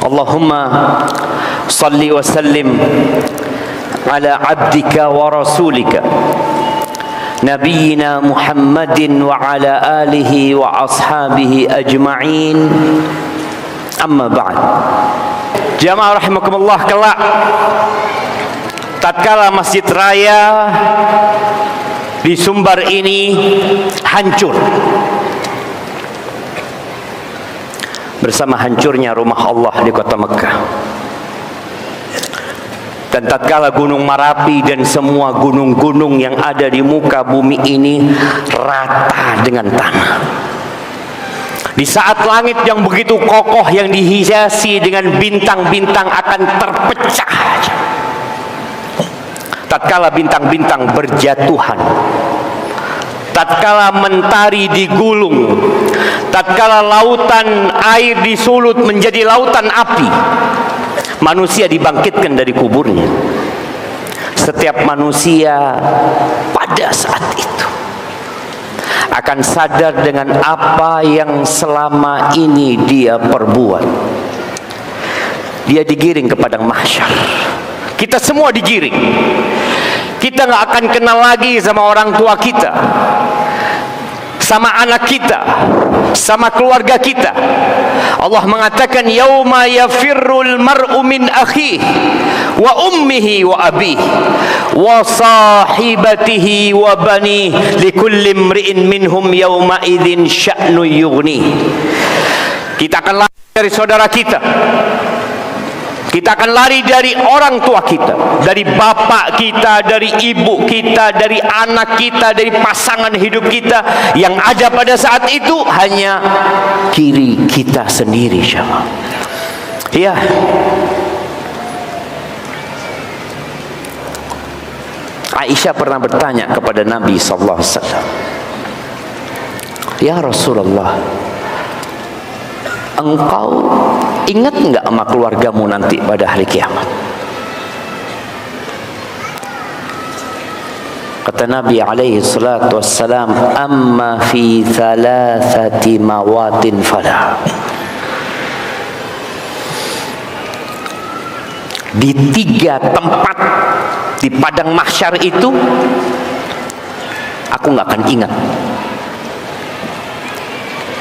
Allahumma salli wa sallim ala abdika wa rasulika Nabiyyina Muhammadin wa ala alihi wa ashabihi ajma'in. Amma ba'd. Jamaah rahimakumullah, kelak tatkala Masjid Raya di Sumbar ini hancur bersama hancurnya rumah Allah di kota Mekah, dan tatkala Gunung Marapi dan semua gunung-gunung yang ada di muka bumi ini rata dengan tanah, di saat langit yang begitu kokoh yang dihiasi dengan bintang-bintang akan terpecah, tatkala bintang-bintang berjatuhan, tatkala mentari digulung, tatkala lautan air disulut menjadi lautan api, manusia dibangkitkan dari kuburnya. Setiap manusia pada saat itu akan sadar dengan apa yang selama ini dia perbuat. Dia digiring ke padang mahsyar. Kita semua digiring. Kita nggak akan kenal lagi sama orang tua kita, sama anak kita, sama keluarga kita. Allah mengatakan, yauma yafirrul mar'u min akhihi wa ummihi wa abihi wa sahibatihi wa banihi likulli imri'in minhum yawma idzin sya'nu yughni. Kita akan lari dari saudara kita. Kita akan lari dari orang tua kita, dari bapak kita, dari ibu kita, dari anak kita, dari pasangan hidup kita. Yang ada pada saat itu hanya kiri kita sendiri, syama. Ya. Aisyah pernah bertanya kepada Nabi sallallahu alaihi wasallam, "Ya Rasulullah, engkau ingat enggak sama keluargamu nanti pada hari kiamat?" Kata Nabi alaihi salatu wassalam, "Amma fi thalathati mawatin fala." Di 3 tempat di padang mahsyar itu aku nggak akan ingat.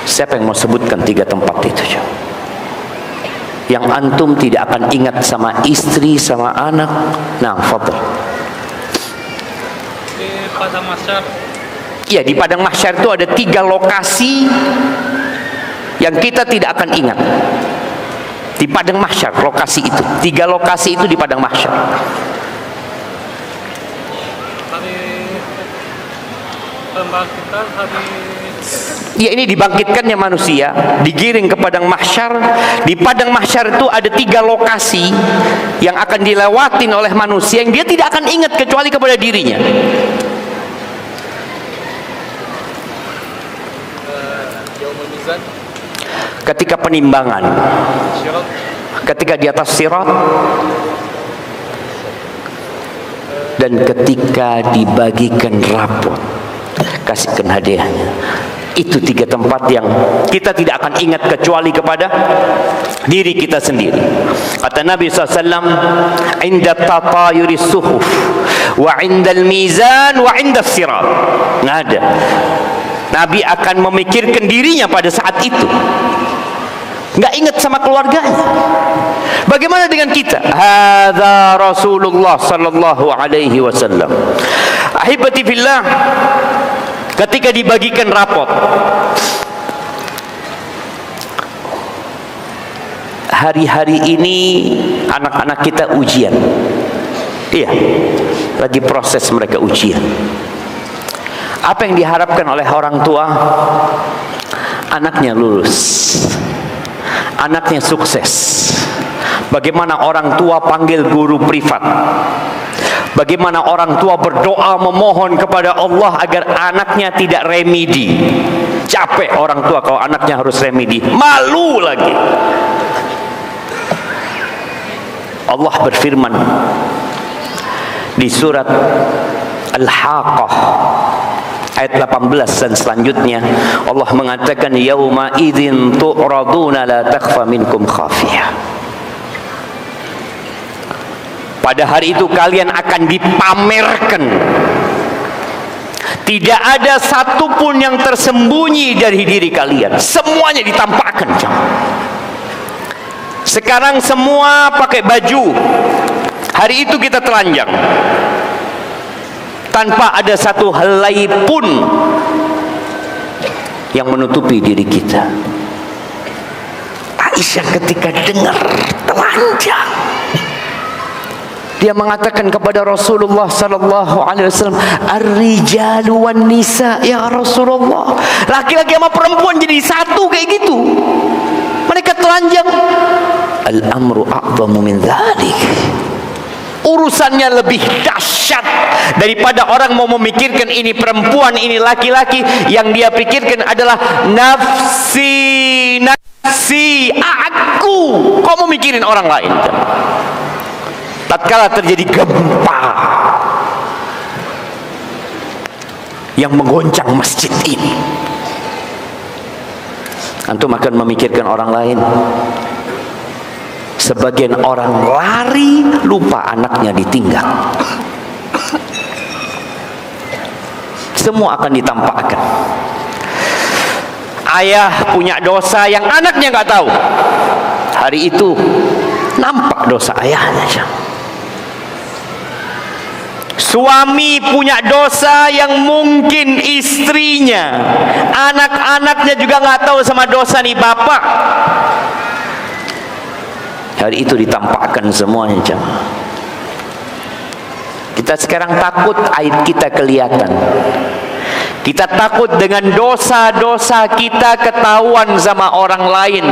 Siapa yang mau sebutkan 3 tempat itu? Yang antum tidak akan ingat sama istri, sama anak. Nah, fadhil. Di padang mahsyar. Iya, di padang mahsyar itu ada 3 lokasi yang kita tidak akan ingat. Di padang mahsyar, lokasi itu. 3 lokasi itu di padang mahsyar. Hari pembangkitan, hari Ya, ini dibangkitkannya manusia, digiring ke padang mahsyar. Di padang mahsyar itu ada 3 lokasi yang akan dilewatin oleh manusia yang dia tidak akan ingat kecuali kepada dirinya. Ketika penimbangan, ketika di atas sirat, dan ketika dibagikan rapot, kasihkan hadiahnya. Itu 3 tempat yang kita tidak akan ingat kecuali kepada diri kita sendiri. Kata Nabi SAW, "Inda tatayuri suhuf, wa indal mizan, wa inda sirat." Nggak ada. Nabi akan memikirkan dirinya pada saat itu. Nggak ingat sama keluarganya. Bagaimana dengan kita? Hadza Rasulullah sallallahu alaihi wasallam. Ahibati fillah, ketika dibagikan rapot, hari-hari ini anak-anak kita ujian. Iya, lagi proses mereka ujian. Apa yang diharapkan oleh orang tua? Anaknya lulus, anaknya sukses. Bagaimana orang tua panggil guru privat, bagaimana orang tua berdoa memohon kepada Allah agar anaknya tidak remedi. Capek orang tua kalau anaknya harus remedi, malu lagi. Allah berfirman di surat Al-Haqqah ayat 18 dan selanjutnya, Allah mengatakan yauma idzin tu'raduna la takhfa minkum khafiyah. Pada hari itu kalian akan dipamerkan. Tidak ada satupun yang tersembunyi dari diri kalian. Semuanya ditampakkan. Sekarang semua pakai baju. Hari itu kita telanjang, tanpa ada satu helai pun yang menutupi diri kita. Aisyah ketika dengar telanjang, dia mengatakan kepada Rasulullah sallallahu alaihi wasallam, "Ar-rijalu wan nisa ya Rasulullah." Laki-laki sama perempuan jadi satu kayak gitu. Mereka telanjang. Al-amru a'zamu min dzalik. Urusannya lebih dahsyat daripada orang mau memikirkan ini perempuan, ini laki-laki. Yang dia pikirkan adalah nafsi, nafsi, aku. Kau mau mikirin orang lain. Tatkala terjadi gempa yang menggoncang masjid ini, antum akan memikirkan orang lain. Sebagian orang lari, lupa anaknya ditinggal. Semua akan ditampakkan. Ayah punya dosa yang anaknya nggak tahu. Hari itu nampak dosa ayahnya. Suami punya dosa yang mungkin istrinya, anak-anaknya juga nggak tahu sama dosa nih bapak. Hari itu ditampakkan semuanya, jemaah. Kita sekarang takut aib kita kelihatan. Kita takut dengan dosa-dosa kita ketahuan sama orang lain.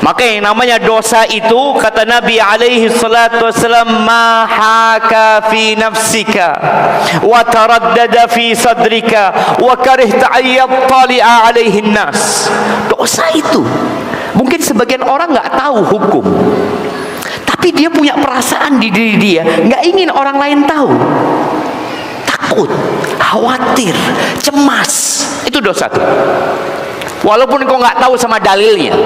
Maka yang namanya dosa itu, kata Nabi alaihi salatu wasallam, ma haka fi nafsika wa taraddada fi sadrika wa karihta ayyattali'a alaihi nas. Dosa itu mungkin sebagian orang nggak tahu hukum, tapi dia punya perasaan di diri dia, nggak ingin orang lain tahu. Takut, khawatir, cemas. Itu dosa tuh. Walaupun kau nggak tahu sama dalilnya,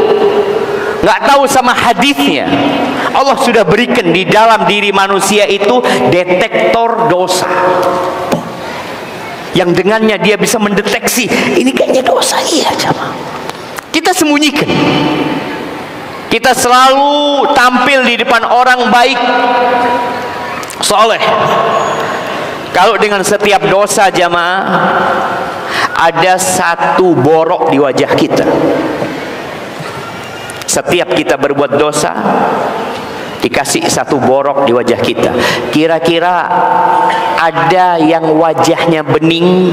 nggak tahu sama hadisnya, Allah sudah berikan di dalam diri manusia itu detektor dosa, yang dengannya dia bisa mendeteksi ini kayaknya dosa. Iya, jemaah. Kita sembunyikan. Kita selalu tampil di depan orang baik, soleh. Kalau dengan setiap dosa, jamaah, ada satu borok di wajah kita. Setiap kita berbuat dosa, dikasih satu borok di wajah kita. Kira-kira ada yang wajahnya bening?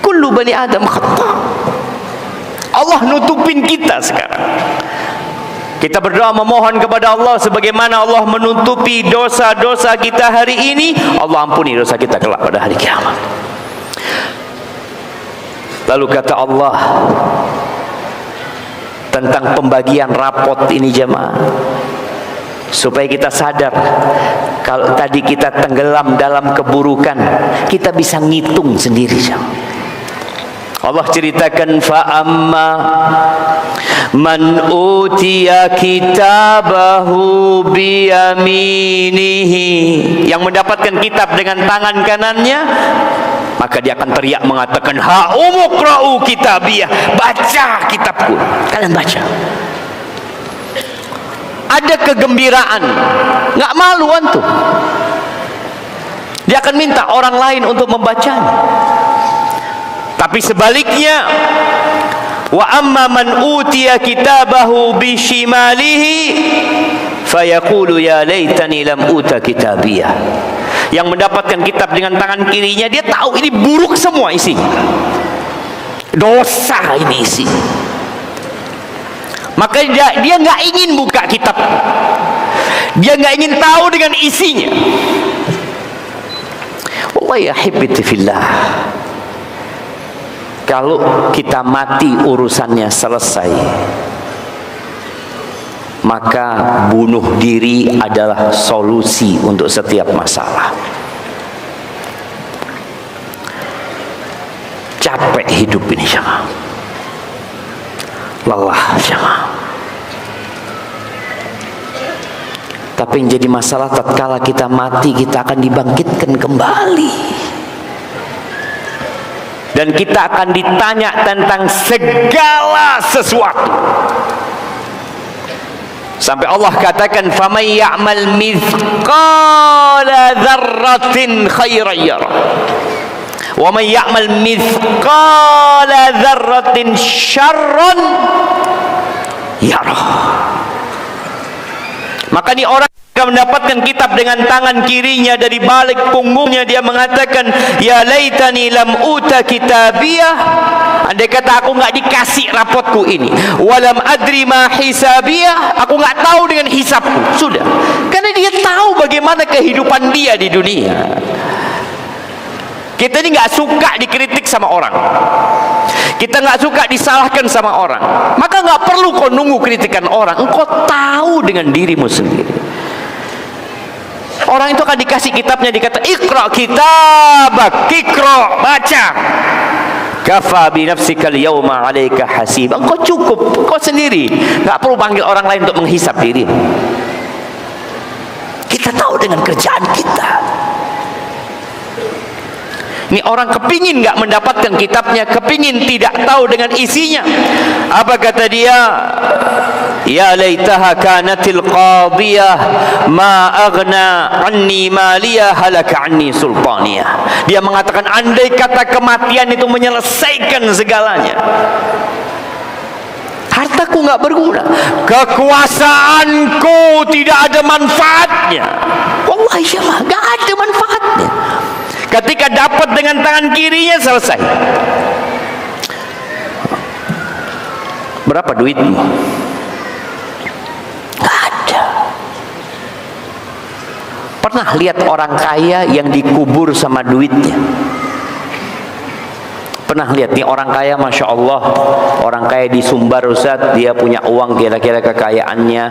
Kullu bani Adam khata. Allah nutupin kita sekarang. Kita berdoa memohon kepada Allah sebagaimana Allah menutupi dosa-dosa kita hari ini, Allah ampuni dosa kita kelak pada hari kiamat. Lalu kata Allah tentang pembagian rapot ini, jemaah, supaya kita sadar kalau tadi kita tenggelam dalam keburukan, kita bisa ngitung sendiri, jemaah. Allah ceritakan, fa'amma man utiya kitabahu biyaminihi, yang mendapatkan kitab dengan tangan kanannya, maka dia akan teriak mengatakan, ha umuqra'u kitabiyah, baca kitabku. Kalian baca. Ada kegembiraan, nggak malu antum. Dia akan minta orang lain untuk membacanya. Tapi sebaliknya, wa amma man utiya kitabahu bishimalihi fayaqulu ya laitani lam uta kitabiyah. Yang mendapatkan kitab dengan tangan kirinya, dia tahu ini buruk semua isinya, dosa ini isi. Maka dia nggak ingin buka kitab, dia nggak ingin tahu dengan isinya. Wallahi ahibbati fillah, kalau kita mati urusannya selesai, maka bunuh diri adalah solusi untuk setiap masalah. Capek hidup ini, jemaah. Lelah, jemaah. Tapi yang jadi masalah tatkala kita mati, kita akan dibangkitkan kembali. Dan kita akan ditanya tentang segala sesuatu. Sampai Allah katakan, "Faman ya'mal mithqala dzarratin khairan yarah, wa man ya'mal mithqala dzarratin syarran yarah." Maka ini orang akan mendapatkan kitab dengan tangan kirinya, dari balik punggungnya dia mengatakan, "Ya laitani lam uta kitabiyah." Andai kata aku nggak dikasih rapotku ini, walam adri ma hisabiyah, aku nggak tahu dengan hisabku. Sudah, karena dia tahu bagaimana kehidupan dia di dunia. Kita ini nggak suka dikritik sama orang, kita nggak suka disalahkan sama orang. Maka nggak perlu kau nunggu kritikan orang, engkau tahu dengan dirimu sendiri. Orang itu akan dikasih kitabnya, dikata, "Iqra kitabak, ikra, baca. Kafa bi nafsika al-yawma 'alaika hasib." Engkau cukup, engkau sendiri, enggak perlu panggil orang lain untuk menghisap diri. Kita tahu dengan kerjaan kita. Ini orang kepingin enggak mendapatkan kitabnya, kepingin tidak tahu dengan isinya. Apa kata dia? "Ya laitaha kanatil qadiyah ma aghna anni maliyah halaka anni sultaniyah." Dia mengatakan, andai kata kematian itu menyelesaikan segalanya, hartaku nggak berguna, kekuasaanku tidak ada manfaatnya. Wallahi syallah, nggak ada manfaatnya. Ketika dapat dengan tangan kirinya, selesai. Berapa duitmu? Nggak ada. Pernah lihat orang kaya yang dikubur sama duitnya? Pernah lihat nih orang kaya, masya Allah, orang kaya di Sumbar, Ustaz, dia punya uang kira-kira kekayaannya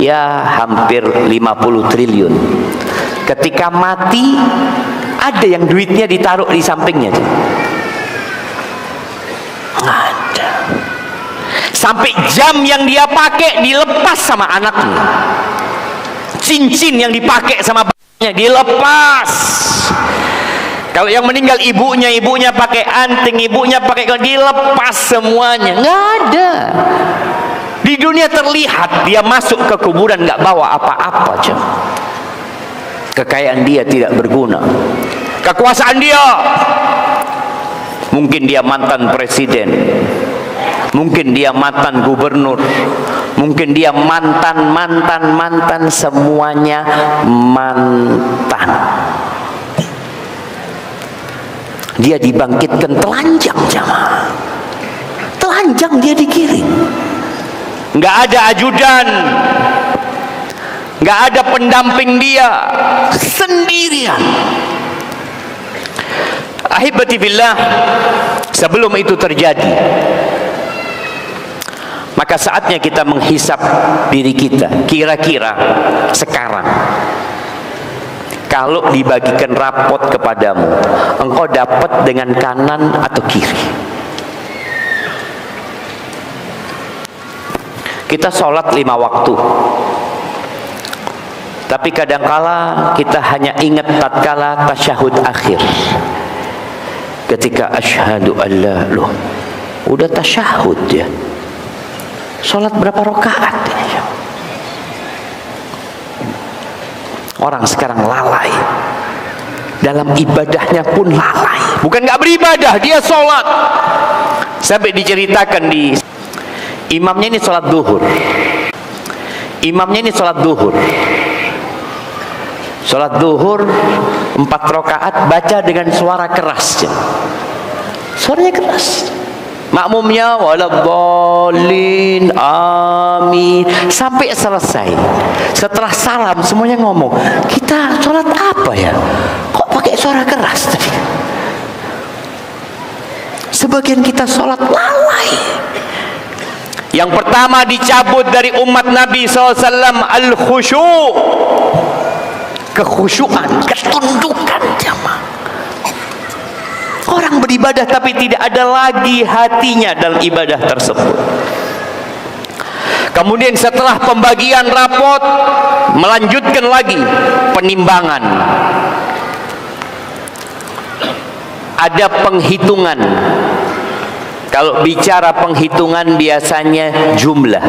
ya hampir 50 triliun. Ketika mati, ada yang duitnya ditaruh di sampingnya. Nggak ada. Sampai jam yang dia pakai dilepas sama anaknya, cincin yang dipakai sama bapaknya dilepas. Kalau yang meninggal ibunya, ibunya pakai anting, ibunya pakai, dilepas semuanya. Nggak ada. Di dunia terlihat dia masuk ke kuburan nggak bawa apa-apa. Kekayaan dia tidak berguna. Kekuasaan dia, mungkin dia mantan presiden, mungkin dia mantan gubernur, mungkin dia mantan semuanya mantan. Dia dibangkitkan telanjang, jamaah. Telanjang dia dikirim. Nggak ada ajudan, nggak ada pendamping, dia sendirian. Ahibati billah, sebelum itu terjadi, maka saatnya kita menghisap diri kita. Kira-kira sekarang, kalau dibagikan rapot kepadamu, engkau dapat dengan kanan atau kiri? Kita sholat 5 waktu, tapi kadangkala kita hanya ingat tatkala tasyahud akhir. Ketika asyhadu alla loh, udah tasyahud ya. Sholat berapa rakaat? Orang sekarang lalai, dalam ibadahnya pun lalai. Bukan nggak beribadah, dia sholat. Sampai diceritakan di imamnya ini sholat duhur. Imamnya ini sholat duhur. Sholat duhur 4 rakaat, baca dengan suara keras. Suaranya keras. Makmumnya waladhdallin amin sampai selesai. Setelah salam semuanya ngomong, kita sholat apa ya? Kok pakai suara keras tadi? Sebagian kita sholat lalai. Yang pertama dicabut dari umat Nabi SAW al-khusyu', kekhusyuan, ketundukan jamaah. Orang beribadah tapi tidak ada lagi hatinya dalam ibadah tersebut. Kemudian setelah pembagian rapot, melanjutkan lagi penimbangan. Ada penghitungan. Kalau bicara penghitungan biasanya jumlah.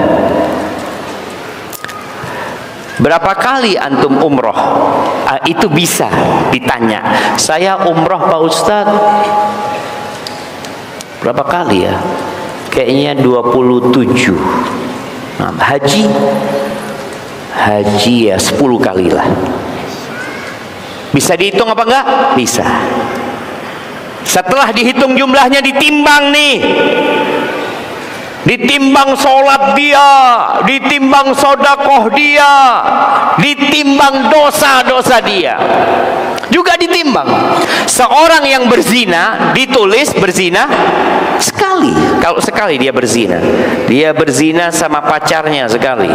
Berapa kali antum umroh? Itu bisa ditanya. Saya umroh Pak Ustadz berapa kali ya? Kayaknya 27. Nah, haji ya 10 kali lah. Bisa dihitung apa enggak? Bisa. Setelah dihitung jumlahnya, ditimbang nih, ditimbang sholat dia, ditimbang sodakoh dia, ditimbang dosa-dosa dia, juga ditimbang. Seorang yang berzina ditulis berzina sekali. Kalau sekali dia berzina sama pacarnya sekali.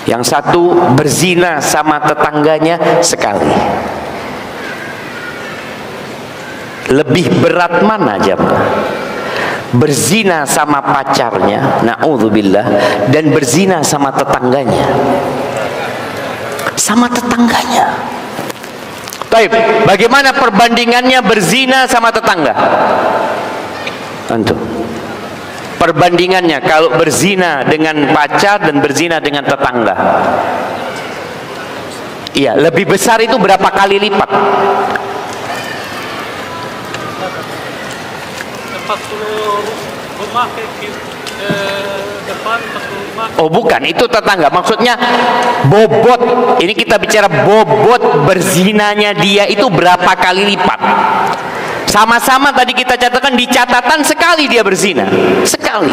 Yang satu berzina sama tetangganya sekali. Lebih berat mana jemaah? Berzina sama pacarnya, na'udzubillah, dan berzina sama tetangganya. Sama tetangganya. Baik, bagaimana perbandingannya berzina sama tetangga? Tentu. Perbandingannya kalau berzina dengan pacar dan berzina dengan tetangga. Iya, lebih besar itu berapa kali lipat? 40 rumah ke depan, 40 rumah. Oh bukan, itu tetangga. Maksudnya bobot. Ini kita bicara bobot berzinanya dia itu berapa kali lipat. Sama-sama tadi kita catatkan di catatan sekali dia berzina. Sekali.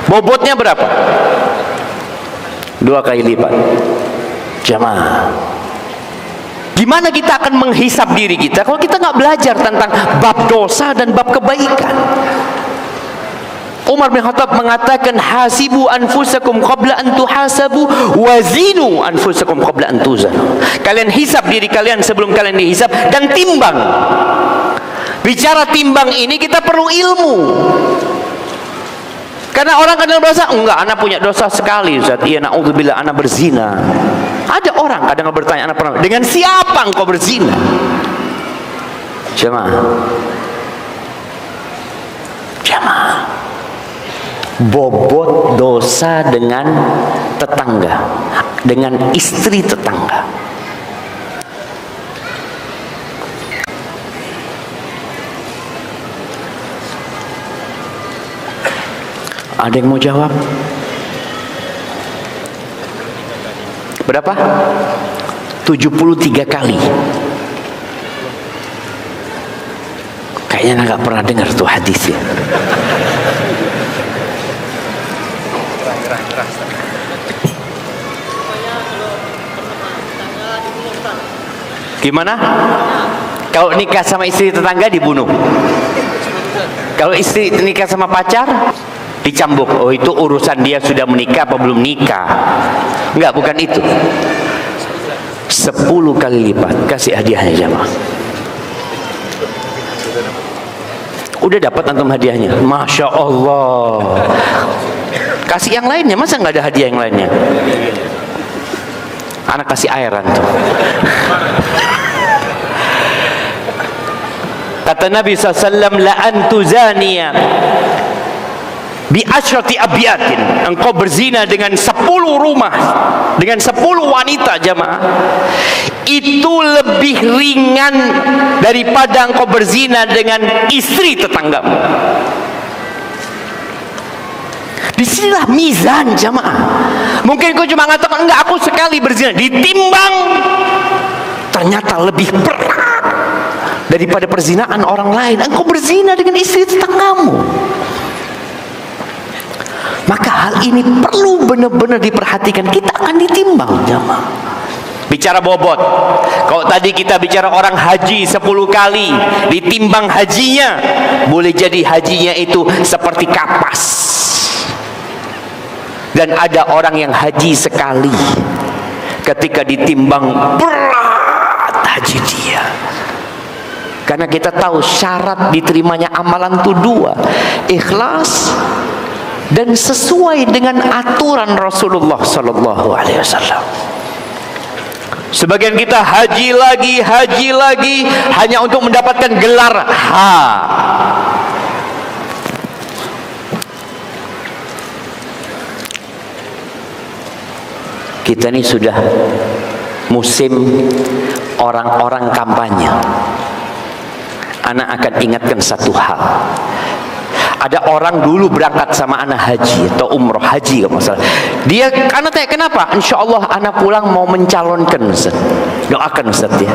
Bobotnya berapa? 2 kali lipat. Jamaah. Gimana kita akan menghisap diri kita kalau kita nggak belajar tentang bab dosa dan bab kebaikan? Umar bin Khattab mengatakan, hasibu anfusakum qabla an tuhasabu wazinu anfusakum qabla an tuzanu. Kalian hisap diri kalian sebelum kalian dihisap, dan timbang. Bicara timbang ini kita perlu ilmu. Karena orang kadang berasa, enggak, anak punya dosa sekali Ustaz. Iya, na'udzubillah, anak berzina. Ada orang kadang bertanya, anak pernah, dengan siapa engkau berzina? Jamaah. Bobot dosa dengan tetangga, dengan istri tetangga. Ada yang mau jawab? Berapa? 73 kali. Kayaknya nggak pernah dengar tuh hadisnya. Gimana? Kalau nikah sama istri tetangga dibunuh. Kalau istri nikah sama pacar dicambuk. Oh, itu urusan dia sudah menikah apa belum nikah. Enggak, bukan itu. 10 kali lipat. Kasih hadiahnya jamaah. Udah dapat antum hadiahnya? Masya Allah. Kasih yang lainnya, masa nggak ada hadiah yang lainnya? Anak kasih air antum. Kata Nabi SAW, la antuzaniya bi asyrati abyatin, engkau berzina dengan 10 rumah, dengan 10 wanita jamaah, itu lebih ringan daripada engkau berzina dengan istri tetanggamu. Disinilah mizan jamaah. Mungkin kau cuma mengatakan, enggak, aku sekali berzina, ditimbang ternyata lebih berat daripada perzinaan orang lain. Engkau berzina dengan istri tetanggamu. Maka hal ini perlu benar-benar diperhatikan. Kita akan ditimbang jamaah. Bicara bobot. Kalau tadi kita bicara orang haji 10 kali, ditimbang hajinya, boleh jadi hajinya itu seperti kapas. Dan ada orang yang haji sekali, ketika ditimbang berat haji dia. Karena kita tahu syarat diterimanya amalan itu dua, ikhlas dan sesuai dengan aturan Rasulullah sallallahu alaihi wasallam. Sebagian kita haji lagi hanya untuk mendapatkan gelar H. Kita ini sudah musim orang-orang kampanye. Anak akan ingatkan satu hal. Ada orang dulu berangkat sama anak haji atau umroh haji kalau masalah. Dia anak tanya kenapa? Insya Allah anak pulang mau mencalonkan Ustaz. Doakan Ustaz ya.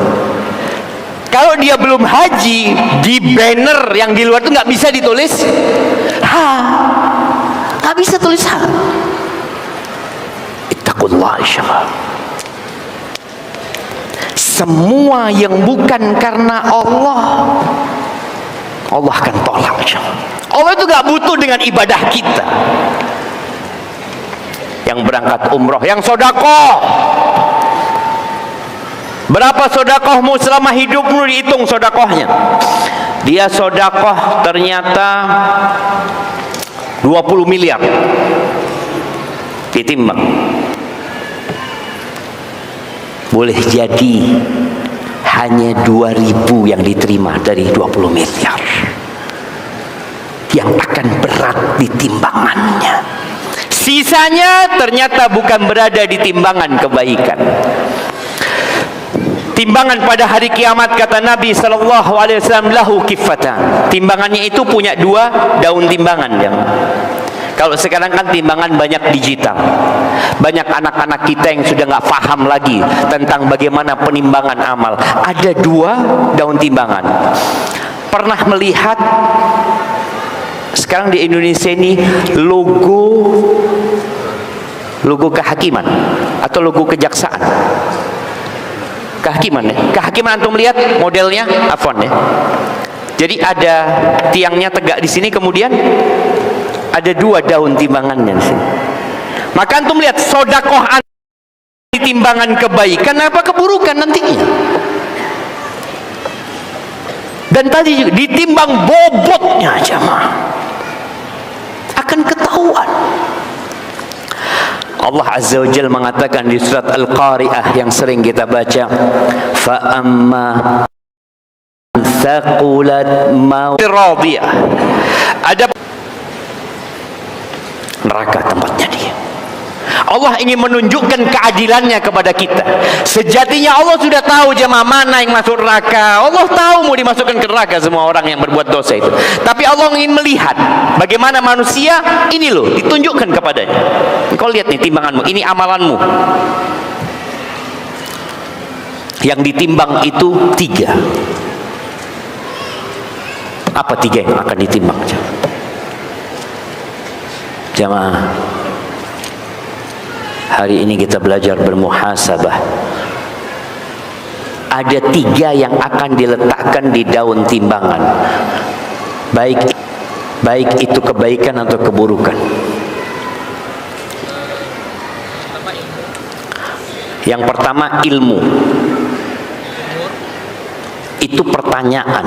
Kalau dia belum haji, di banner yang di luar itu nggak bisa ditulis ha, nggak bisa tulis ha. Ittaqullah insyaallah. Semua yang bukan karena Allah akan tolak. Allah itu gak butuh dengan ibadah kita. Yang berangkat umroh, yang sodakoh, berapa sodakohmu selama hidupmu, dihitung sodakohnya. Dia sodakoh ternyata 20 miliar, ditimbang. Boleh jadi hanya 2.000 yang diterima dari 20 miliar yang akan berat di timbangannya. Sisanya ternyata bukan berada di timbangan kebaikan. Timbangan pada hari kiamat kata Nabi sallallahu alaihi wasallam lahu kifatan. Timbangannya itu punya dua daun timbangan yang kalau sekarang kan timbangan banyak digital. Banyak anak-anak kita yang sudah nggak paham lagi tentang bagaimana penimbangan amal. Ada dua daun timbangan. Pernah melihat sekarang di Indonesia ini logo kehakiman atau logo kejaksaan? Kehakiman ya. Kehakiman antum lihat modelnya afwan ya. Jadi ada tiangnya tegak di sini, kemudian ada dua daun timbangannya di sini. Maka antum lihat sodakoh di timbangan kebaikan apa keburukan nantinya. Dan tadi juga ditimbang bobotnya jamaah akan ketahuan. Allah Azza wa Jalla mengatakan di surat Al-Qari'ah yang sering kita baca, fa amma thaqulat mawradiyah, ada neraka tempatnya dia. Allah ingin menunjukkan keadilannya kepada kita. Sejatinya Allah sudah tahu jemaah mana yang masuk neraka. Allah tahu mau dimasukkan ke neraka semua orang yang berbuat dosa itu. Tapi Allah ingin melihat bagaimana manusia ini loh ditunjukkan kepadanya. Kau lihat nih timbanganmu, ini amalanmu. Yang ditimbang itu 3. Apa 3 yang akan ditimbang? Jamaah, hari ini kita belajar bermuhasabah. Ada 3 yang akan diletakkan di daun timbangan, baik itu kebaikan atau keburukan. Yang pertama ilmu. Itu pertanyaan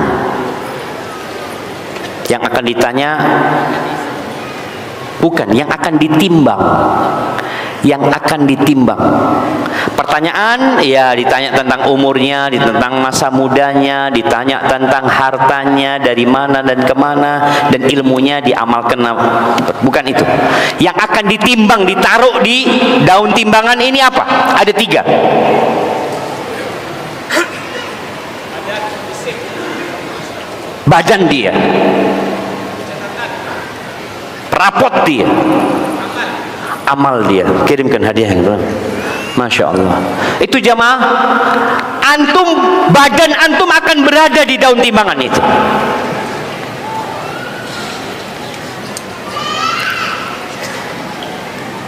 yang akan ditanya, bukan yang akan ditimbang. Yang akan ditimbang. Pertanyaan ya ditanya tentang umurnya, tentang masa mudanya, ditanya tentang hartanya dari mana dan kemana, dan ilmunya diamalkan. Bukan itu. Yang akan ditimbang, ditaruh di daun timbangan ini apa? Ada 3. Badan dia, rapot dia, amal dia. Kirimkan hadiah yang tuan. Masya Allah. Itu jamaah, antum, badan antum akan berada di daun timbangan itu.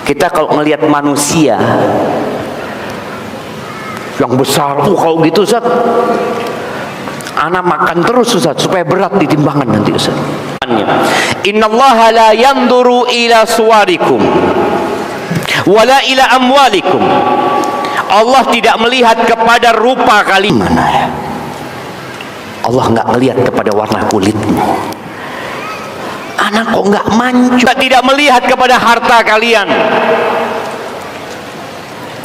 Kita kalau melihat manusia yang besar, kalau gitu Ustaz, anak makan terus Ustaz supaya berat di timbangan nanti Ustaz. Innallaha la yanzuru ila suwarikum wala ila amwalikum. Allah tidak melihat kepada rupa kalian. Mana ya? Allah nggak ngelihat kepada warna kulitmu. Anak kok nggak mancu, tidak melihat kepada harta kalian,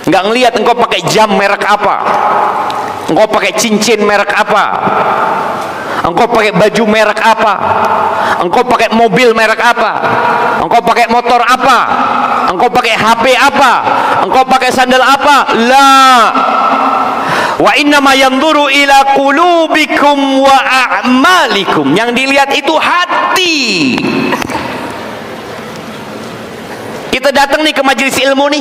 nggak ngelihat engkau pakai jam merek apa, engkau pakai cincin merek apa, engkau pakai baju merek apa, engkau pakai mobil merek apa, engkau pakai motor apa, engkau pakai HP apa, engkau pakai sandal apa. La, wa innama yanzuru ila qulubikum wa a'malikum. Yang dilihat itu hati. Kita datang nih ke majelis ilmu nih,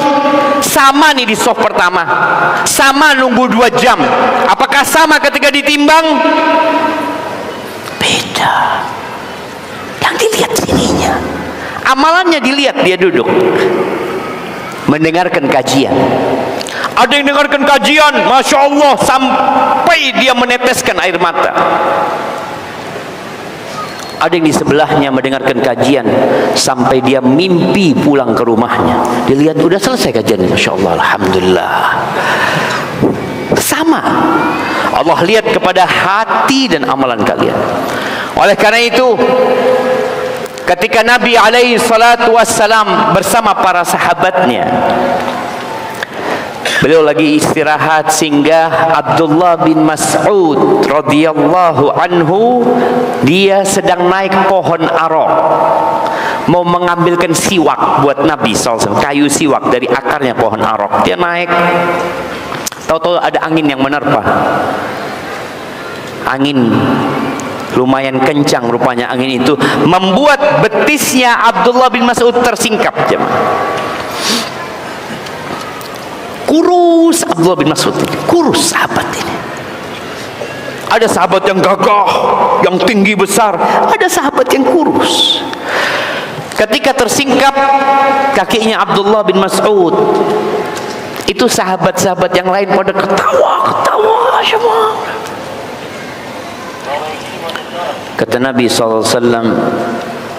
sama nih di soft pertama, sama nunggu 2 jam. Apakah sama ketika ditimbang? Beda. Yang dilihat sininya, amalannya dilihat, dia duduk mendengarkan kajian. Ada yang dengarkan kajian, Masya Allah, sampai dia meneteskan air mata. Ada yang di sebelahnya mendengarkan kajian sampai dia mimpi pulang ke rumahnya. Dilihat udah selesai kajian, Masya Allah, Alhamdulillah. Sama. Allah lihat kepada hati dan amalan kalian. Oleh karena itu, ketika Nabi alaihi salatu wassalam bersama para sahabatnya, beliau lagi istirahat, singgah Abdullah bin Mas'ud radhiyallahu anhu, dia sedang naik pohon arok, mau mengambilkan siwak buat Nabi SAW, kayu siwak dari akarnya pohon arok. Dia naik, tahu-tahu ada angin yang menerpa. Angin lumayan kencang rupanya, angin itu membuat betisnya Abdullah bin Mas'ud tersingkap. Kurus Abdullah bin Mas'ud ini, kurus sahabat ini. Ada sahabat yang gagah, yang tinggi besar, ada sahabat yang kurus. Ketika tersingkap kakinya Abdullah bin Mas'ud, itu sahabat-sahabat yang lain pada ketawa semua. Kata Nabi SAW,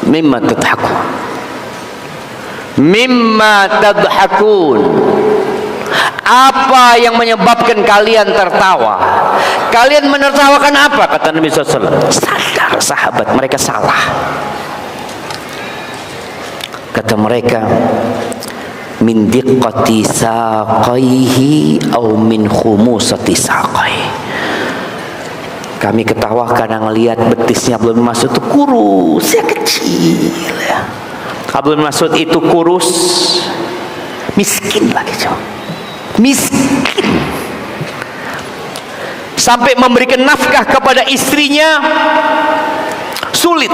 mimma tadhakun, mimma tadhakun, apa yang menyebabkan kalian tertawa? Kalian menertawakan apa? Kata Nabi SAW. Sadar sahabat mereka salah. Kata mereka, min diqqati saqaihi au min khumusati saqaihi. Kami ketawa karena ngelihat betisnya Abdul Mas'ud itu kurus, ya kecil ya. Abdul Mas'ud itu kurus, miskin lagi coba. Miskin, sampai memberikan nafkah kepada istrinya sulit,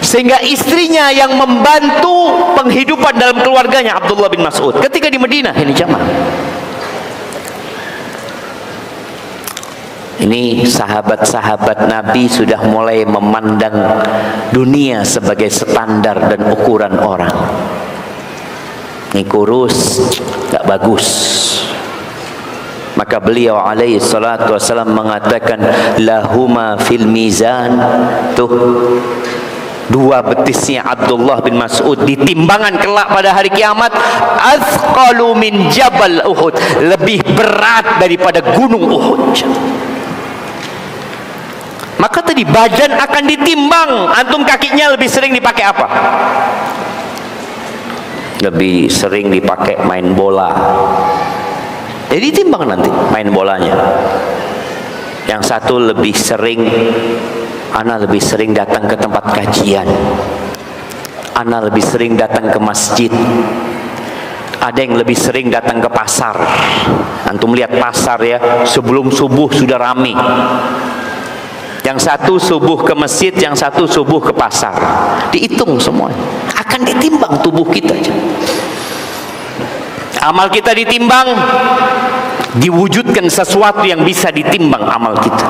sehingga istrinya yang membantu penghidupan dalam keluarganya Abdullah bin Mas'ud ketika di Madinah ini jamaah. Ini sahabat-sahabat Nabi sudah mulai memandang dunia sebagai standar dan ukuran orang. Ini kurus, gak bagus. Maka beliau alaihi salatu wassalam mengatakan, lahuma fil mizan. Tuh, dua betisnya Abdullah bin Mas'ud di timbangan kelak pada hari kiamat, azqalu min jabal Uhud, lebih berat daripada gunung Uhud. Maka tadi badan akan ditimbang. Antum kakinya lebih sering dipakai apa? Lebih sering dipakai main bola. Jadi timbang nanti main bolanya. Yang satu lebih sering, ana lebih sering datang ke tempat kajian, ana lebih sering datang ke masjid. Ada yang lebih sering datang ke pasar. Antum lihat pasar ya, sebelum subuh sudah ramai. Yang satu subuh ke masjid, yang satu subuh ke pasar. Dihitung semua, akan ditimbang tubuh kita. Amal kita ditimbang, diwujudkan sesuatu yang bisa ditimbang amal kita.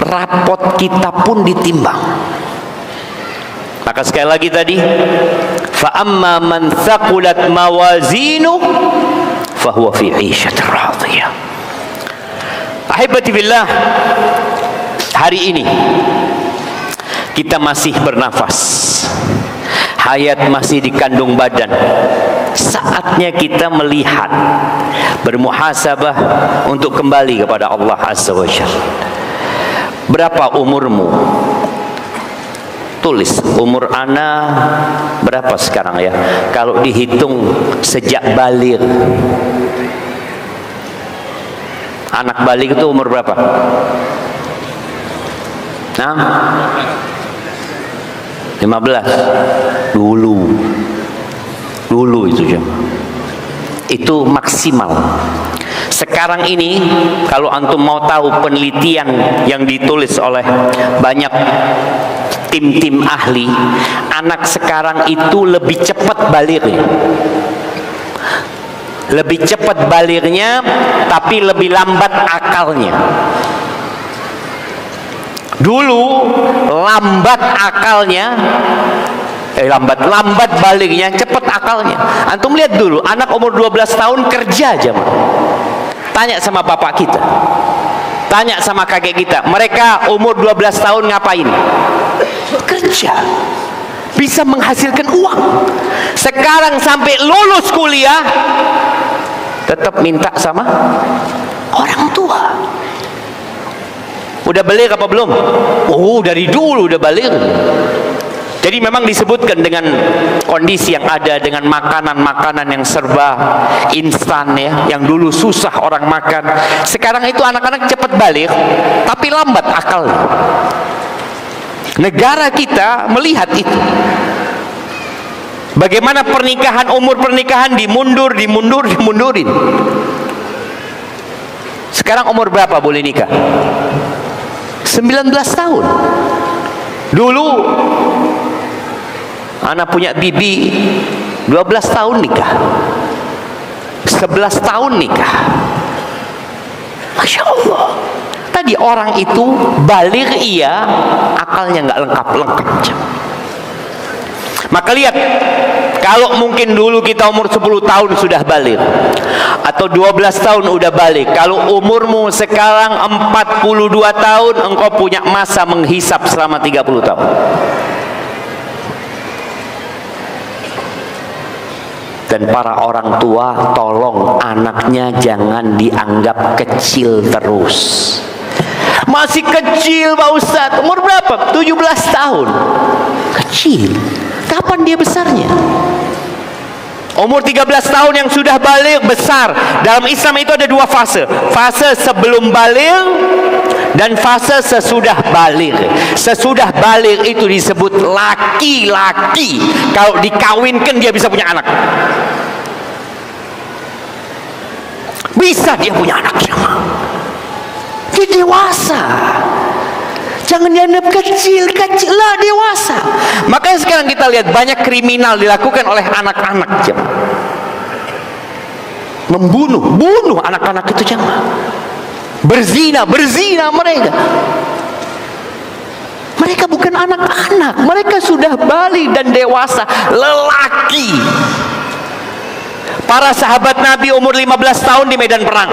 Rapot kita pun ditimbang. Maka sekali lagi tadi, fa amma man thaqulat mawazinu fa huwa fi 'ishatir radiyah. Ahibati billah, hari ini kita masih bernafas, hayat masih di kandung badan, saatnya kita melihat, bermuhasabah untuk kembali kepada Allah Azza wa Jalla. Berapa umurmu? Tulis umur ana berapa sekarang ya. Kalau dihitung sejak baligh, anak baligh itu umur berapa? Nah, 15. Dulu itu jemaah. Itu maksimal. Sekarang ini kalau antum mau tahu penelitian yang ditulis oleh banyak tim-tim ahli, anak sekarang itu lebih cepat balighnya. Lebih cepat balighnya, tapi lebih lambat akalnya. Dulu lambat akalnya, lambat balighnya, cepat akalnya. Antum lihat dulu, anak umur 12 tahun kerja aja. Tanya sama bapak kita, tanya sama kakek kita, mereka umur 12 tahun ngapain? Kerja, bisa menghasilkan uang. Sekarang sampai lulus kuliah tetap minta sama orang tua. Udah balik apa belum? Oh, dari dulu udah balik. Jadi memang disebutkan dengan kondisi yang ada, dengan makanan-makanan yang serba instan ya, yang dulu susah orang makan. Sekarang itu anak-anak cepat balik, tapi lambat akalnya. Negara kita melihat itu. Bagaimana pernikahan, umur pernikahan dimundurin. Sekarang umur berapa boleh nikah? 19 tahun. Dulu anak punya bibi 12 tahun nikah, 11 tahun nikah. Masya Allah. Tadi orang itu baligh iya, akalnya nggak lengkap. Maka lihat, kalau mungkin dulu kita umur 10 tahun sudah baligh, atau 12 tahun udah baligh. Kalau umurmu sekarang 42 tahun, engkau punya masa menghisap selama 30 tahun. Dan para orang tua, tolong anaknya jangan dianggap kecil terus. Masih kecil Pak Ustadz, umur berapa? 17 tahun. Kecil. Kapan dia besarnya? Umur 13 tahun yang sudah baligh besar. Dalam Islam itu ada dua fase. Fase sebelum baligh dan fase sesudah baligh. Sesudah baligh itu disebut laki-laki. Kalau dikawinkan dia bisa punya anak. Bisa dia punya anak. Dia dewasa. Jangan dianggap kecil lah, dewasa. Makanya sekarang kita lihat banyak kriminal dilakukan oleh anak-anak. Membunuh anak-anak itu jemaah. Berzina mereka. Mereka bukan anak-anak, mereka sudah baligh dan dewasa, lelaki. Para sahabat Nabi umur 15 tahun di medan perang,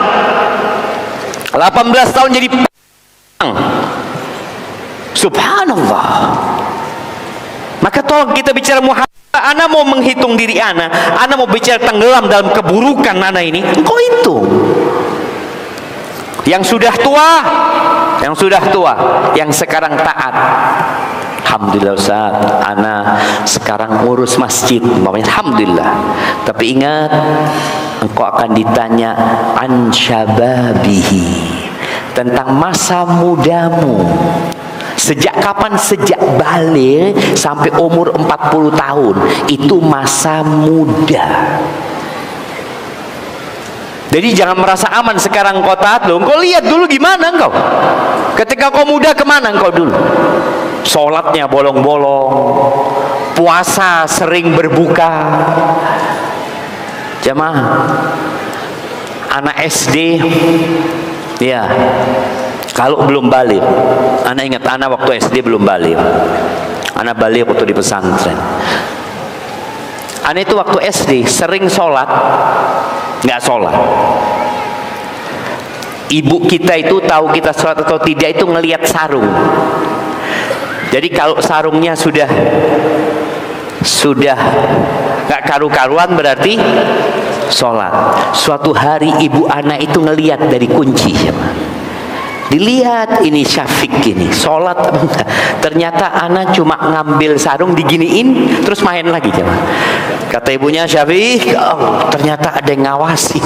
18 tahun jadi perang. Subhanallah. Maka tolong kita bicara muhasabah. Ana mau menghitung diri ana mau bicara tenggelam dalam keburukan ana ini. Engkau hitung. Yang sudah tua, yang sekarang taat. Alhamdulillah Ustaz, ana sekarang ngurus masjid, alhamdulillah. Tapi ingat, engkau akan ditanya an syababihi, tentang masa mudamu. Sejak kapan? Sejak baligh sampai umur 40 tahun. Itu masa muda. Jadi jangan merasa aman sekarang kau taat loh. Engkau lihat dulu gimana engkau. Ketika kau muda kemana engkau dulu? Sholatnya bolong-bolong, puasa sering berbuka. Jamaah, anak SD ya, kalau belum baligh, anak ingat anak waktu SD belum baligh. Anak baligh waktu di pesantren. Anak itu waktu SD sering sholat, nggak sholat. Ibu kita itu tahu kita sholat atau tidak itu ngelihat sarung. Jadi kalau sarungnya sudah Gak karu-karuan berarti sholat. Suatu hari ibu anak itu ngelihat dari kunci, dilihat ini Syafiq gini sholat apa enggak. Ternyata anak cuma ngambil sarung diginiin terus main lagi. Kata ibunya, Syafiq, oh, ternyata ada yang ngawasi.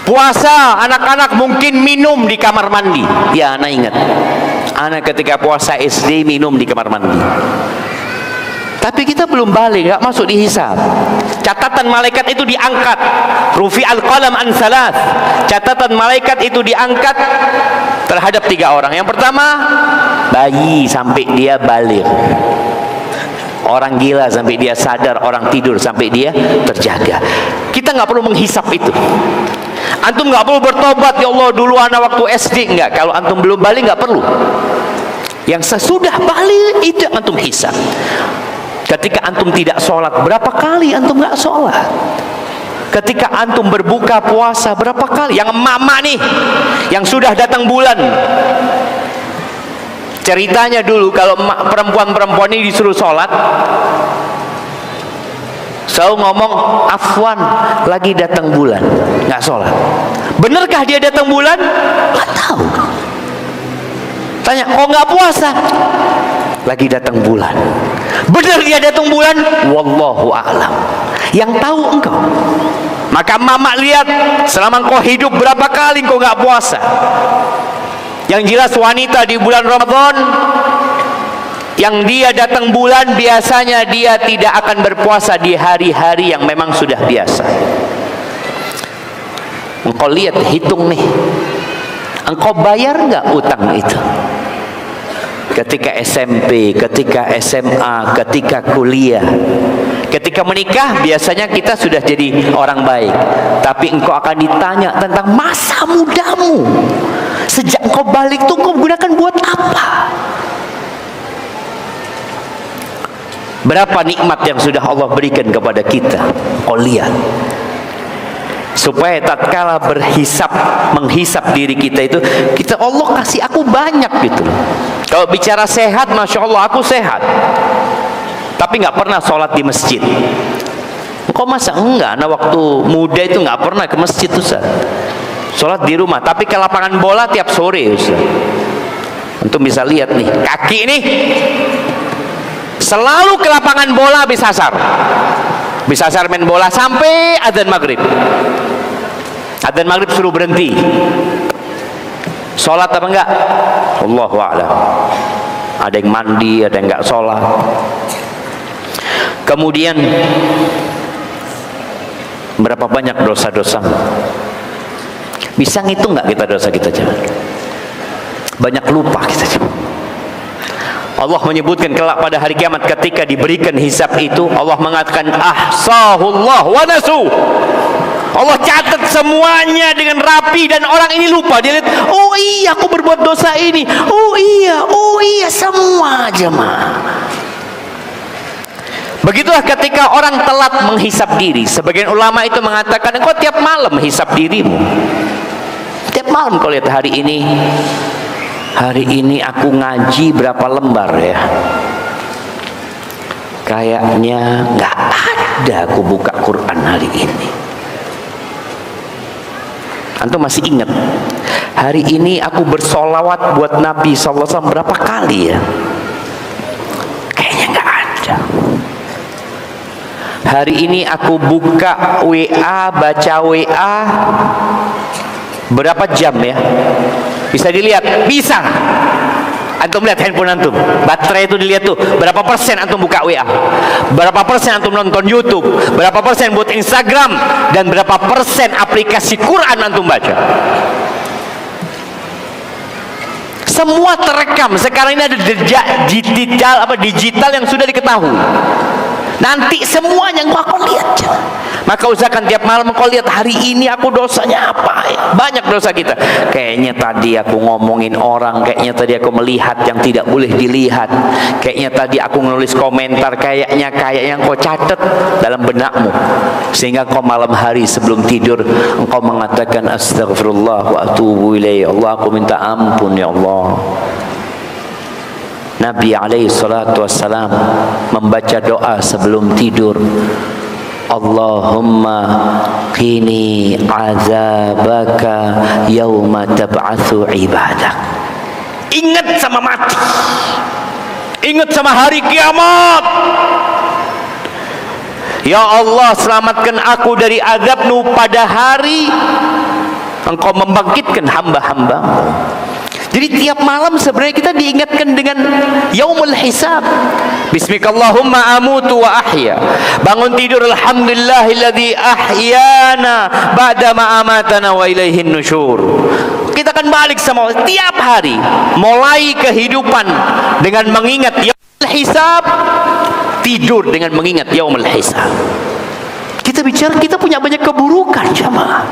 Puasa anak-anak mungkin minum di kamar mandi. Ya, anak ingat, anak ketika puasa SD minum di kamar mandi. Tapi kita belum balik, gak masuk dihisab. Catatan malaikat itu diangkat. Rufi'al qalam an salas. Catatan malaikat itu diangkat terhadap 3 orang. Yang pertama, bayi sampai dia balik. Orang gila sampai dia sadar, orang tidur sampai dia terjaga. Kita nggak perlu menghisap itu. Antum nggak perlu bertobat, ya Allah dulu anak waktu SD, nggak. Kalau antum belum balik nggak perlu. Yang sesudah balik itu yang antum hisap. Ketika antum tidak sholat, berapa kali antum nggak sholat? Ketika antum berbuka puasa, berapa kali? Yang emak-emak nih, yang sudah datang bulan. Ceritanya dulu kalau perempuan-perempuan ini disuruh sholat, selalu ngomong, afwan, lagi datang bulan, nggak sholat. Benarkah dia datang bulan? Nggak tahu. Tanya, kok nggak puasa? Lagi datang bulan. Benar dia datang bulan? Wallahu a'lam. Yang tahu engkau. Maka mama lihat, selama engkau hidup berapa kali engkau nggak puasa. Yang jelas wanita di bulan Ramadan, yang dia datang bulan, biasanya dia tidak akan berpuasa di hari-hari yang memang sudah biasa. Engkau lihat, hitung nih, engkau bayar nggak utang itu? Ketika SMP, ketika SMA, ketika kuliah, ketika menikah, biasanya kita sudah jadi orang baik. Tapi engkau akan ditanya tentang masa mudamu. Sejak engkau balik tuh engkau gunakan buat apa? Berapa nikmat yang sudah Allah berikan kepada kita? Oh, lihat. Supaya tatkala berhisap, menghisap diri kita itu, kita, Allah kasih aku banyak gitu. Kalau bicara sehat, Masya Allah aku sehat, tapi nggak pernah sholat di masjid. Kok masa enggak? Nah, waktu muda itu nggak pernah ke masjid Ustaz. Sholat di rumah, tapi ke lapangan bola tiap sore Ustaz. Untuk bisa lihat nih, kaki nih selalu ke lapangan bola habis asar. Habis asar main bola sampai adzan maghrib. Adzan maghrib suruh berhenti. Sholat apa enggak? Allahu a'lam. Ada yang mandi, ada yang enggak sholat. Kemudian berapa banyak dosa-dosa? Bisa ngitung enggak kita dosa kita? Jangan. Banyak lupa kita. Allah menyebutkan kelak pada hari kiamat ketika diberikan hisab itu, Allah mengatakan ahsahullah wa nasu. Allah catat semuanya dengan rapi dan orang ini lupa. Dia lihat, oh iya aku berbuat dosa ini. Oh iya semua jemaah. Begitulah ketika orang telat menghisab diri. Sebagian ulama itu mengatakan, engkau tiap malam hisab dirimu. Tiap malam kau lihat, hari ini aku ngaji berapa lembar ya? Kayaknya nggak ada aku buka Quran hari ini. Antum masih ingat? Hari ini aku bersolawat buat Nabi SAW berapa kali ya? Kayaknya nggak ada. Hari ini aku buka WA, baca WA berapa jam ya? Bisa dilihat? Bisa. Antum lihat handphone antum, baterai itu dilihat tuh, berapa persen antum buka WA, berapa persen antum nonton YouTube, berapa persen buat Instagram, dan berapa persen aplikasi Quran antum baca. Semua terekam. Sekarang ini ada digital yang sudah diketahui. Nanti semuanya kau lihat. Maka usahakan tiap malam kau lihat, hari ini aku dosanya apa ya? Banyak dosa kita. Kayaknya tadi aku ngomongin orang, kayaknya tadi aku melihat yang tidak boleh dilihat, kayaknya tadi aku menulis komentar, kayaknya kau catat dalam benakmu, sehingga kau malam hari sebelum tidur engkau mengatakan astagfirullah wa atubu ilaih. Allah, aku minta ampun ya Allah. Nabi alaihi salatu wassalam membaca doa sebelum tidur. Allahumma qini azabaka yauma tab'atsu ibadak. Ingat sama mati, ingat sama hari kiamat. Ya Allah, selamatkan aku dari azab-Mu pada hari Engkau membangkitkan hamba-hamba-Mu. Jadi tiap malam sebenarnya kita diingatkan dengan yaumul hisab. Bismikallahumma amutu wa ahya. Bangun tidur, alhamdulillahilladzi ahyana ba'da ma amatana wa ilaihin nusyur. Kita akan balik sama tiap hari, mulai kehidupan dengan mengingat yaumul hisab, tidur dengan mengingat yaumul hisab. Kita bicara, kita punya banyak keburukan jamaah.